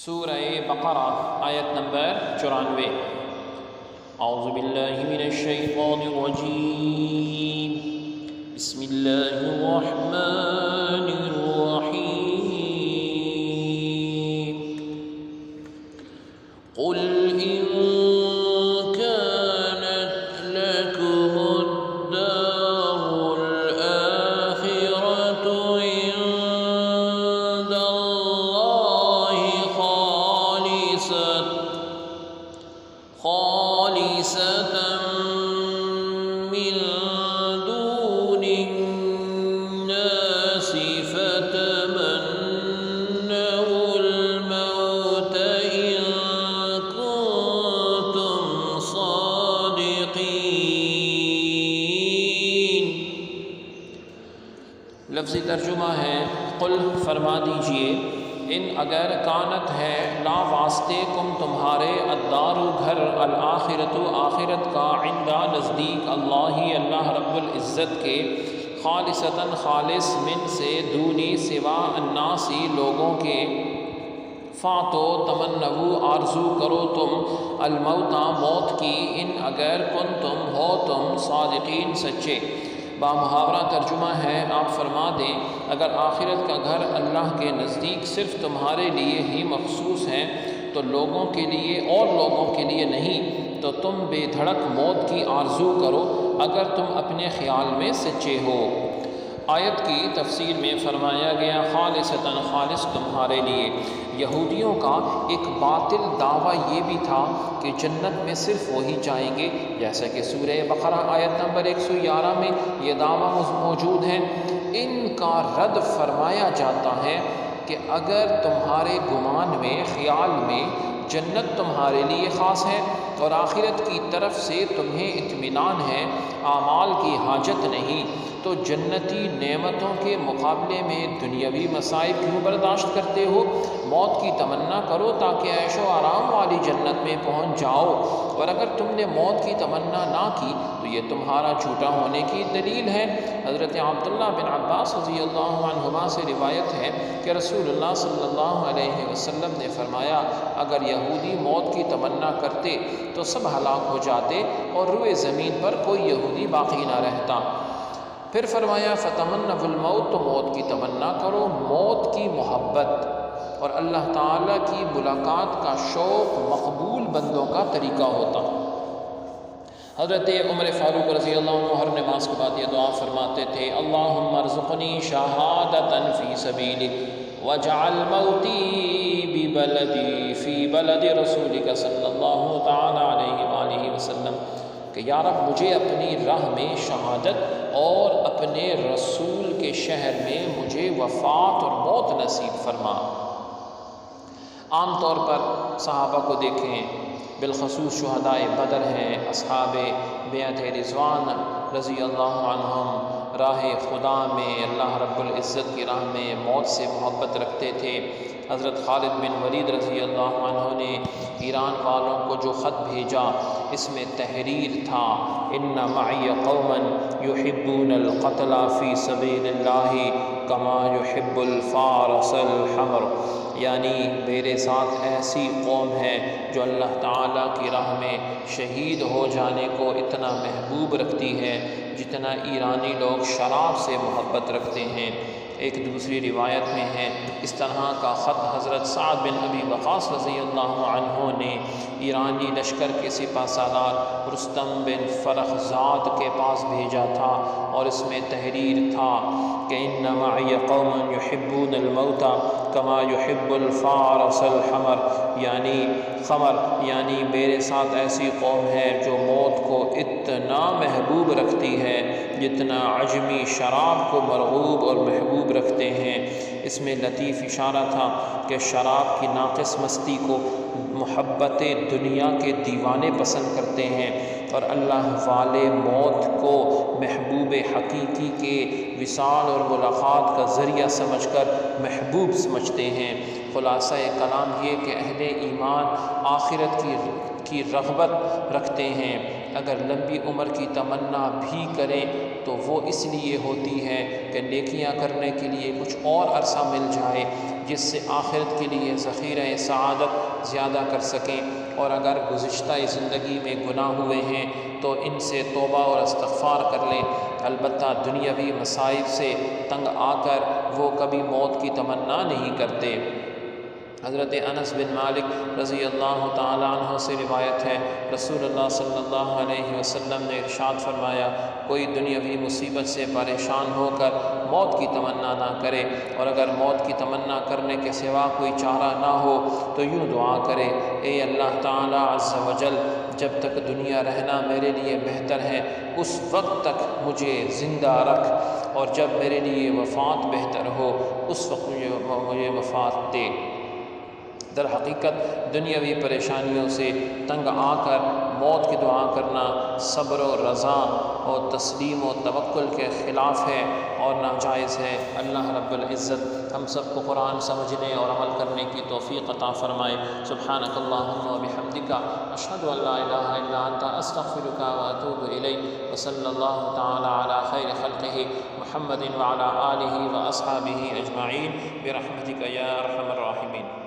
سورہ بقرہ آیت نمبر 94۔ اعوذ باللہ من الشیطان الرجیم، بسم اللہ الرحمن الرحیم۔ قل ان كانت لكم الدار الآخرة عند الله خالصة من دون الناس فتمنوا الموت إن كنتم صادقين۔ لفظی ترجمہ ہے، قل فرما دیجئے، ان اگر کانت ہے لا واسطے کم تمہارے الدار گھر الآخرت آخرت کا عندہ نزدیک اللہ رب العزت کے خالصتاً خالص من سے دونی سوا الناسی لوگوں کے فاتو تمنو آرزو کرو تم الموتا موت کی ان اگر کنتم ہو تم صادقین سچے۔ بامحاورہ ترجمہ ہے، آپ فرما دیں اگر آخرت کا گھر اللہ کے نزدیک صرف تمہارے لیے ہی مخصوص ہے تو لوگوں کے لیے اور لوگوں کے لیے نہیں، تو تم بے دھڑک موت کی آرزو کرو اگر تم اپنے خیال میں سچے ہو۔ آیت کی تفسیر میں فرمایا گیا خالصتاً خالص تمہارے لیے۔ یہودیوں کا ایک باطل دعویٰ یہ بھی تھا کہ جنت میں صرف وہی جائیں گے، جیسا کہ سورہ بقرہ آیت نمبر 111 میں یہ دعویٰ موجود ہے۔ ان کا رد فرمایا جاتا ہے کہ اگر تمہارے گمان میں خیال میں جنت تمہارے لیے خاص ہے اور آخرت کی طرف سے تمہیں اطمینان ہے، اعمال کی حاجت نہیں، تو جنتی نعمتوں کے مقابلے میں دنیاوی مصائب کیوں برداشت کرتے ہو؟ موت کی تمنا کرو تاکہ عیش و آرام والی جنت میں پہنچ جاؤ، اور اگر تم نے موت کی تمنا نہ کی تو یہ تمہارا جھوٹا ہونے کی دلیل ہے۔ حضرت عبداللہ بن عباس رضی اللہ عنہما سے روایت ہے کہ رسول اللہ صلی اللہ علیہ وسلم نے فرمایا اگر یہودی موت کی تمنا کرتے تو سب ہلاک ہو جاتے اور روئے زمین پر کوئی یہودی باقی نہ رہتا۔ پھر فرمایا فتمنوا الموت، تو موت کی تمنا کرو، موت کی محبت اور اللہ تعالیٰ کی ملاقات کا شوق مقبول بندوں کا طریقہ ہوتا۔ حضرت عمر فاروق رضی اللہ عنہ ہر نماز کے بعد یہ دعا فرماتے تھے، اللہم ارزقنی شہادتا فی سبیلک واجعل موتی ببلدی فی بلد رسولک صلی اللہ تعالی علیہ وآلہ وسلم، کہ یا رب مجھے اپنی راہ میں شہادت اور اپنے رسول کے شہر میں مجھے وفات اور موت نصیب فرما۔ عام طور پر صحابہ کو دیکھیں، بالخصوص شہدائے بدر ہیں، اصحاب بیعت رضوان رضی اللہ عنہم راہ خدا میں اللہ رب العزت کی راہ میں موت سے محبت رکھتے تھے۔ حضرت خالد بن ولید رضی اللہ عنہ نے ایران والوں کو جو خط بھیجا اس میں تحریر تھا، ان معی قوما یحبون القتل فی سبیل اللہ کما یحب الفارس الحمر، یعنی میرے ساتھ ایسی قوم ہے جو اللہ تعالیٰ کی راہ میں شہید ہو جانے کو اتنا محبوب رکھتی ہے جتنا ایرانی لوگ شراب سے محبت رکھتے ہیں۔ ایک دوسری روایت میں ہے اس طرح کا خط حضرت سعد بن ابی وقاص رضی اللہ عنہ نے ایرانی لشکر کے سپہ سالار رستم بن فرخزاد کے پاس بھیجا تھا، اور اس میں تحریر تھا کہ ان معی قوم یحبون الموت کما یحب الفارس الحمر، یعنی میرے ساتھ ایسی قوم ہے جو موت کو اتنا محبوب رکھتی ہے جتنا عجمی شراب کو مرغوب اور محبوب رکھتے ہیں۔ اس میں لطیف اشارہ تھا کہ شراب کی ناقص مستی کو محبت دنیا کے دیوانے پسند کرتے ہیں، اور اللہ والے موت کو محبوب حقیقی کے وصال اور ملاقات کا ذریعہ سمجھ کر محبوب سمجھتے ہیں۔ خلاصہ کلام یہ کہ اہل ایمان آخرت کی رغبت رکھتے ہیں، اگر لمبی عمر کی تمنا بھی کریں تو وہ اس لیے ہوتی ہے کہ نیکیاں کرنے کے لیے کچھ اور عرصہ مل جائے، جس سے آخرت کے لیے ذخیرہ سعادت زیادہ کر سکیں، اور اگر گزشتہ زندگی میں گناہ ہوئے ہیں تو ان سے توبہ اور استغفار کر لیں۔ البتہ دنیاوی مصائب سے تنگ آ کر وہ کبھی موت کی تمنا نہیں کرتے۔ حضرت انس بن مالک رضی اللہ تعالیٰ عنہ سے روایت ہے، رسول اللہ صلی اللہ علیہ وسلم نے ارشاد فرمایا، کوئی دنیاوی مصیبت سے پریشان ہو کر موت کی تمنا نہ کرے، اور اگر موت کی تمنا کرنے کے سوا کوئی چارہ نہ ہو تو یوں دعا کرے، اے اللہ تعالیٰ عز و جل، جب تک دنیا رہنا میرے لیے بہتر ہے اس وقت تک مجھے زندہ رکھ، اور جب میرے لیے وفات بہتر ہو اس وقت مجھے وفات دے۔ در حقیقت دنیاوی پریشانیوں سے تنگ آ کر موت کی دعا کرنا صبر و رضا اور تسلیم و توکل کے خلاف ہے اور ناجائز ہے۔ اللہ رب العزت ہم سب کو قرآن سمجھنے اور عمل کرنے کی توفیق عطا فرمائے۔ سبحانک اللہم و بحمدک، اشہد ان لا الہ الا انت، استغفرک و اتوب الیک، وصلی اللہ تعالی علی خیر خلقہ محمد وعلی آلہ و اصحابہ اجمعین برحمتک یا ارحم الراحمین۔